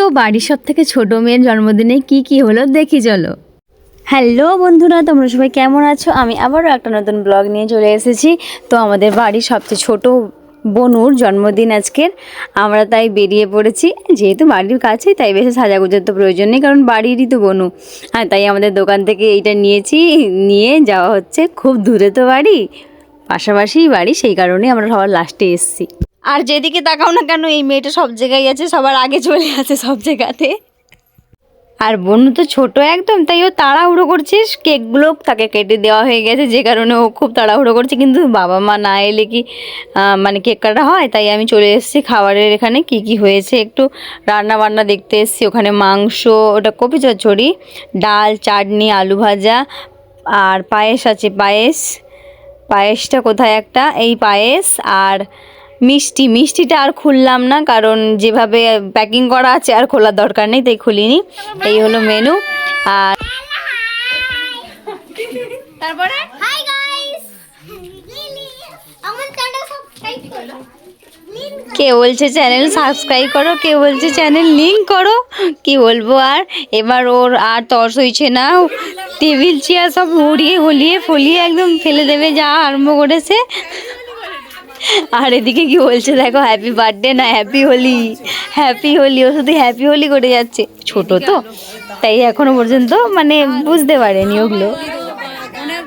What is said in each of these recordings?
তো বাড়ির সব থেকে ছোটো মেয়ের জন্মদিনে কি হলো দেখি চলো। হ্যালো বন্ধুরা, তোমরা সবাই কেমন আছো? আমি আবারও একটা নতুন ব্লগ নিয়ে চলে এসেছি। তো আমাদের বাড়ির সবচেয়ে ছোটো বনুর জন্মদিন আজকের, আমরা তাই বেরিয়ে পড়েছি। যেহেতু বাড়ির কাছেই তাই বেশি সাজাগুজোর তো প্রয়োজন নেই, কারণ বাড়িরই তো বনু। আর তাই আমাদের দোকান থেকে এইটা নিয়ে যাওয়া হচ্ছে। খুব দূরে তো বাড়ি, পাশাপাশিই বাড়ি, সেই কারণে আমরা সবার লাস্টে এসেছি। আর যেদিকে তাকাও না কেন এই মেয়েটা সব জায়গায় আছে, সবার আগে চলে আছে সব জায়গাতে। আর বনু তো ছোট একদম, তাই ও তাড়াহুড়ো করছিস। কেকগুলো তাকে কেটে দেওয়া হয়ে গেছে, যে কারণে ও খুব তাড়াহুড়ো করছে। কিন্তু বাবা মা না এলে কি মানে কেক কাটা হয়? তাই আমি চলে এসেছি খাবারের এখানে কি হয়েছে একটু রান্না বান্না দেখতে এসেছি। ওখানে মাংস, ওটা কপি চচ্চড়ি, ডাল, চাটনি, আলু ভাজা, আর পায়েস আছে। পায়েসটা কোথায় একটা, এই পায়েস, আর মিষ্টিটা আর খুললাম না, কারণ যেভাবে প্যাকিং করা আছে আর খোলার দরকার নেই, তাই খুলিনি। এই হলো মেনু। আর তারপরে হাই গাইস, আমার চ্যানেল সাবস্ক্রাইব করো। কে বলছে চ্যানেল সাবস্ক্রাইব করো, কে বলছে চ্যানেল লিঙ্ক করো। কি বলবো আর, এবার ওর আর তর্স হইছে না। টেবিল চেয়ার সব হলিয়ে ফলিয়ে একদম ফেলে দেবে, যা আরম্ভ করেছে। আর এদিকে কি বলছে দেখো, হ্যাপি বার্থডে না হ্যাপি হোলি। ও শুধু হ্যাপি হোলি করে যাচ্ছে। ছোট তো, তাই এখনো পর্যন্ত মানে বুঝতে পারেনি ওগুলো।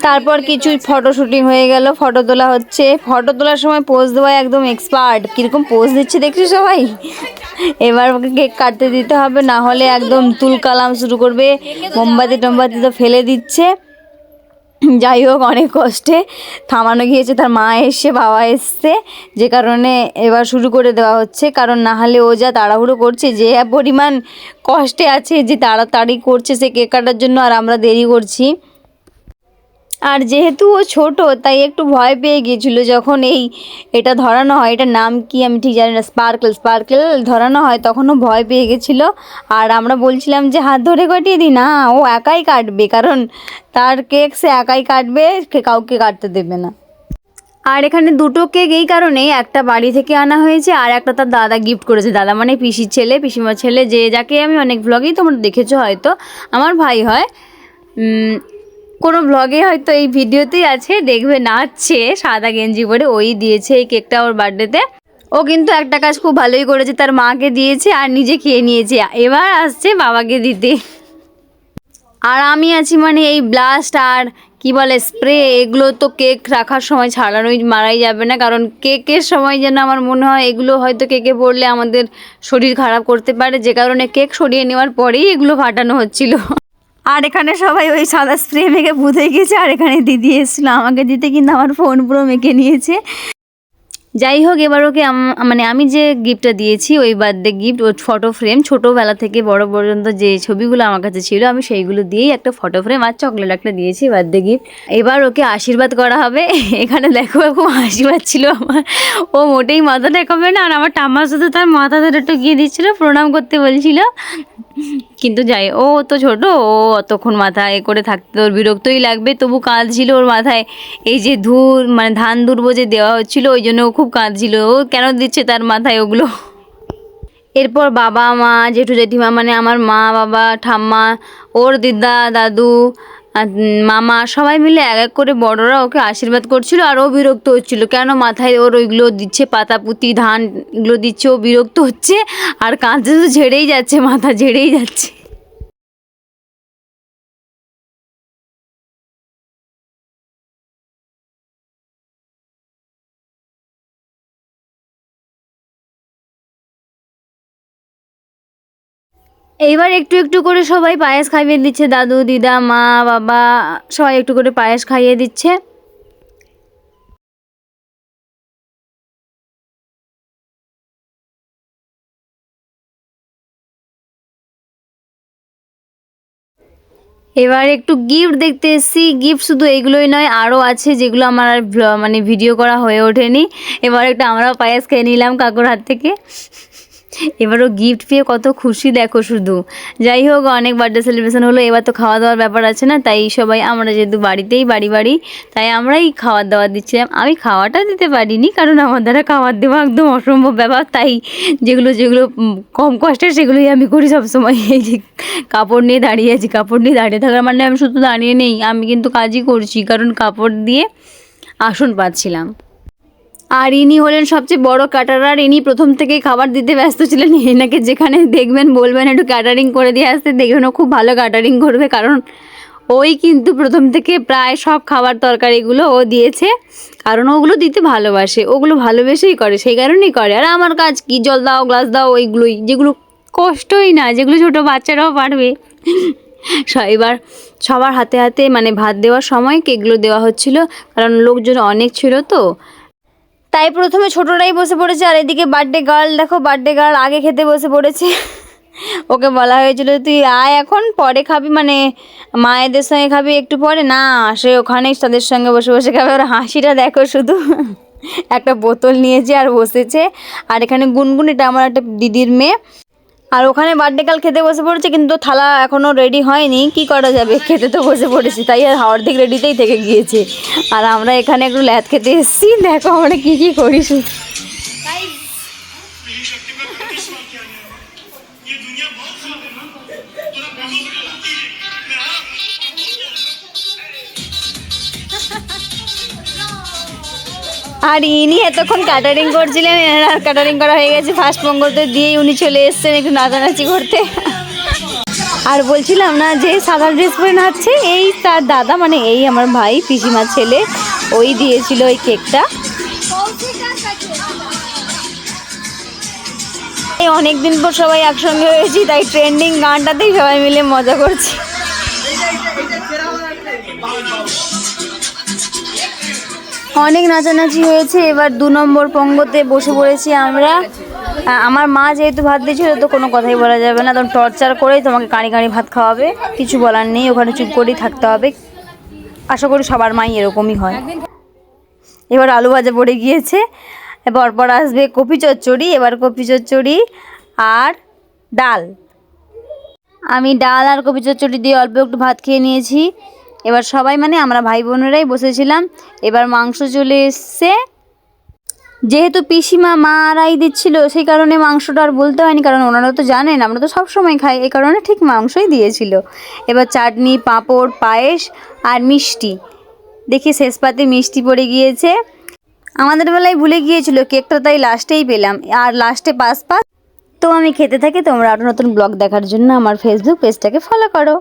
তারপর কিছু ফটো শুটিং হয়ে গেল, ফটো তোলা হচ্ছে। ফটো তোলার সময় পোজ দেওয়া একদম এক্সপার্ট, কীরকম পোজ দিচ্ছে দেখছি সবাই। এবার ওকে কেক কাটতে দিতে হবে, না হলে একদম তুলকালাম শুরু করবে। মোমবাতি তো ফেলে দিচ্ছে। যাই হোক, অনেক কষ্টে থামানো গিয়েছে। তার মা এসছে, বাবা এসছে, যে কারণে এবার শুরু করে দেওয়া হচ্ছে। কারণ না হলে ও যা তাড়াহুড়ো করছে, যে পরিমাণ কষ্টে আছে, যে তাড়াতাড়ি করছে সে কেক কাটার জন্য, আর আমরা দেরি করছি। আর যেহেতু ও ছোট, তাই একটু ভয় পেয়ে গিয়েছিলো যখন এটা ধরানো হয়। এটার নাম কি আমি ঠিক জানি না, স্পার্কেল ধরানো হয়, তখনও ভয় পেয়ে গেছিলো। আর আমরা বলছিলাম যে হাত ধরে কাটিয়ে দিই না, ও একাই কাটবে, কারণ তার কেক সে একাই কাটবে, কাউকে কাটতে দেবে না। আর এখানে দুটো কেক এই কারণেই, একটা বাড়ি থেকে আনা হয়েছে, আর একটা তার দাদা গিফট করেছে। দাদা মানে পিসির ছেলে, পিসিমার ছেলে, যাকে আমি অনেক ব্লগেই তোমরা দেখেছো হয়তো, আমার ভাই হয়। কোনো ব্লগে হয়তো এই ভিডিওতেই আছে, দেখবে নাচছে সাদা গেঞ্জি পরে, ওই দিয়েছে এই কেকটা ওর বার্থডেতে। ও কিন্তু একটা কাজ খুব ভালোই করেছে, তার মাকে দিয়েছে আর নিজে খেয়ে নিয়েছে। এবার আসছে বাবাকে দিতে। আর আমি আছি মানে এই ব্লাস্ট আর কি বলে স্প্রে, এগুলো তো কেক রাখার সময় ছাড়ানোই মারাই যাবে না, কারণ কেকের সময় যেন আমার মনে হয় এগুলো হয়তো কেকে পড়লে আমাদের শরীর খারাপ করতে পারে, যে কারণে কেক সরিয়ে নেওয়ার পরেই এগুলো ফাটানো হচ্ছিল। আর এখানে সবাই ওই সাদা স্প্রে মেখে ভূত হয়ে গেছে। আর এখানে দিদি এসেছিলো আমাকে দিতে, কিন্তু আমার ফোন পুরো মেখে নিয়েছে। যাই হোক, এবার ওকে মানে আমি যে গিফটটা দিয়েছি, ওই বার্থডে গিফট, ওর ফটো ফ্রেম, ছোটোবেলা থেকে বড় পর্যন্ত যে ছবিগুলো আমার কাছে ছিল, আমি সেইগুলো দিয়েই একটা ফটো ফ্রেম আর চকলেট একটা দিয়েছি বার্থডে গিফট। এবার ওকে আশীর্বাদ করা হবে। এখানে দেখো খুব হাসি পাচ্ছিল আমার, ও মোটেই মাথা ঠেকাবে না, আর আমার ঠাম্মা শুধু তার মাথা ধরে টুকিয়ে দিচ্ছিলো, প্রণাম করতে বলছিল। কিন্তু যাই, ও তো ছোট, ও অতক্ষণ মাথা করে থাকতে ওর বিরক্তই লাগবে, তবু কাঁদছিল ওর মাথায়। এই যে মানে ধান দুর্ব যে দেওয়া হচ্ছিলো, ওই জন্য ও খুব কাঁদছিল, ও কেন দিচ্ছে তার মাথায় ওগুলো। এরপর বাবা মা, জেঠু জেঠিমা, মানে আমার মা, বাবা, ঠাম্মা, ওর দিদা, দাদু, মামা, সবাই মিলে এক এক করে বড়রা ওকে আশীর্বাদ করছিল। আর ও বিরক্ত হচ্ছিল, কেন মাথায় ওর ওইগুলো দিচ্ছে, পাতা পুঁতি ধান এগুলো দিচ্ছে, ও বিরক্ত হচ্ছে আর কাঁদতে তো ঝেড়েই যাচ্ছে, মাথা ঝেড়েই যাচ্ছে। এইবার একটু একটু করে সবাই পায়েস খাইয়ে দিচ্ছে, দাদু, দিদা, মা, বাবা, সবাই একটু করে পায়েস খাইয়ে দিচ্ছে। এবার একটু গিফট দেখতে এসেছি। গিফট শুধু এইগুলোই নয়, আরও আছে যেগুলো আমার আর মানে ভিডিও করা হয়ে ওঠেনি। এবার একটু আমরাও পায়েস খেয়ে নিলাম কাকুর হাত থেকে। এবারও গিফট পেয়ে কত খুশি দেখো শুধু। যাই হোক, অনেক বার্থডে সেলিব্রেশন হলো, এবার তো খাওয়া দাওয়ার ব্যাপার আছে না, তাই সবাই আমরা যেহেতু বাড়িতেই বাড়ি তাই আমরাই খাওয়ার দাওয়ার দিচ্ছিলাম। আমি খাওয়াটা দিতে পারিনি, কারণ আমার দ্বারা খাবার দেওয়া একদম অসম্ভব ব্যাপার, তাই যেগুলো কম কষ্টের সেগুলোই আমি করি সবসময়। এই যে কাপড় নিয়ে দাঁড়িয়ে আছি, কাপড় নিয়ে দাঁড়িয়ে থাকার মানে আমি শুধু দাঁড়িয়ে নেই, আমি কিন্তু কাজই করছি, কারণ কাপড় দিয়ে আসন পাচ্ছিলাম। আর ইনি হলেন সবচেয়ে বড় ক্যাটারার, ইনি প্রথম থেকেই খাবার দিতে ব্যস্ত ছিলেন। এনাকে যেখানে দেখবেন বলবেন একটু ক্যাটারিং করে দিয়ে আসতে, দেখবেন ও খুব ভালো ক্যাটারিং করবে, কারণ ওই কিন্তু প্রথম থেকে প্রায় সব খাবার তরকারিগুলো ও দিয়েছে, কারণ ওগুলো দিতে ভালোবাসে, ওগুলো ভালোবেসেই করে, সেই কারণেই করে। আর আমার কাজ কি, জল দাও, গ্লাস দাও, ওইগুলোই, যেগুলো কষ্টই না, যেগুলো ছোটো বাচ্চারাও পারবে। এবার সবার হাতে হাতে মানে ভাত দেওয়ার সময় কেকগুলো দেওয়া হচ্ছিল, কারণ লোকজন অনেক ছিল তো, তাই প্রথমে ছোটরাই বসে পড়েছে। আর এদিকে বার্থডে গার্ল দেখো, বার্থডে গার্ল আগে খেতে বসে পড়েছে। ওকে বলা হয়েছিল তুই আয় এখন, পরে খাবি, মানে মায়েদের সঙ্গে খাবি একটু পরে, না সে ওখানেই তাদের সঙ্গে বসে বসে খাবে। ওর হাসিটা দেখো শুধু। একটা বোতল নিয়েছে আর বসেছে। আর এখানে গুনগুন, এটা আমার একটা দিদির মেয়ে, আর ওখানে বার্থডে গার্ল খেতে বসে পড়েছে, কিন্তু থালা এখনও রেডি হয়নি, কি করা যাবে, খেতে তো বসে পড়েছি, তাই আর অর্ধেক রেডিতেই থেকে গিয়েছে। আর আমরা এখানে একটু ল্যাদ খেতে এসেছি, দেখো আমরা কী কী করি শুধু। আর ইনি এতক্ষণ ক্যাটারিং করছিলেন, এনার ক্যাটারিং করা হয়ে গেছে, ফার্স্ট পঙ্গতে দিয়েই উনি চলে এসছেন একটু নাচানাচি করতে। আর বলছিলাম না যে সাদা ড্রেস পরে নাচছে, এই তার দাদা, মানে এই আমার ভাই পিসিমার ছেলে, ওই দিয়েছিল ওই কেকটা। এই অনেকদিন পর সবাই একসঙ্গে হয়েছি, তাই ট্রেন্ডিং গানটাতেই সবাই মিলে মজা করছি। অনেক নাচানাচি হয়েছে। এবার 2 নম্বর পঙ্গতে বসে পড়েছি আমরা। আমার মা যেহেতু ভাত দিয়েছিল তো কোনো কথাই বলা যাবে না, তখন টর্চার করেই তোমাকে কাঁড়ি কাঁড়ি ভাত খাওয়াবে, কিছু বলার নেই, ওখানে চুপ করেই থাকতে হবে। আশা করি সবার মাই এরকমই হয়। এবার আলু ভাজা পড়ে গিয়েছে, পরপর আসবে কপি চচ্চড়ি, এবার কপি চচ্চড়ি আর ডাল। আমি ডাল আর কপি চচ্চড়ি দিয়ে অল্প একটু ভাত খেয়ে নিয়েছি। এবার সবাই মানে আমরা ভাই বোনেরাই বসেছিলাম। এবার মাংস চলে এসছে, যেহেতু পিসিমা মারাই দিচ্ছিল সেই কারণে মাংসটা আর বলতে হয়নি, কারণ ওনারা তো জানেন আমরা তো সব সময় খাই, এই কারণে ঠিক মাংসই দিয়েছিল। এবার চাটনি, পাঁপড়, পায়েস আর মিষ্টি, দেখি শেষ পাতে মিষ্টি পড়ে গিয়েছে। আমাদের বেলায় ভুলে গিয়েছিল কেকটা, তাই লাস্টেই পেলাম, আর লাস্টে পাস। তো আমি খেতে থাকি, তোমরা আরও নতুন ব্লগ দেখার জন্য আমার ফেসবুক পেজটাকে ফলো করো।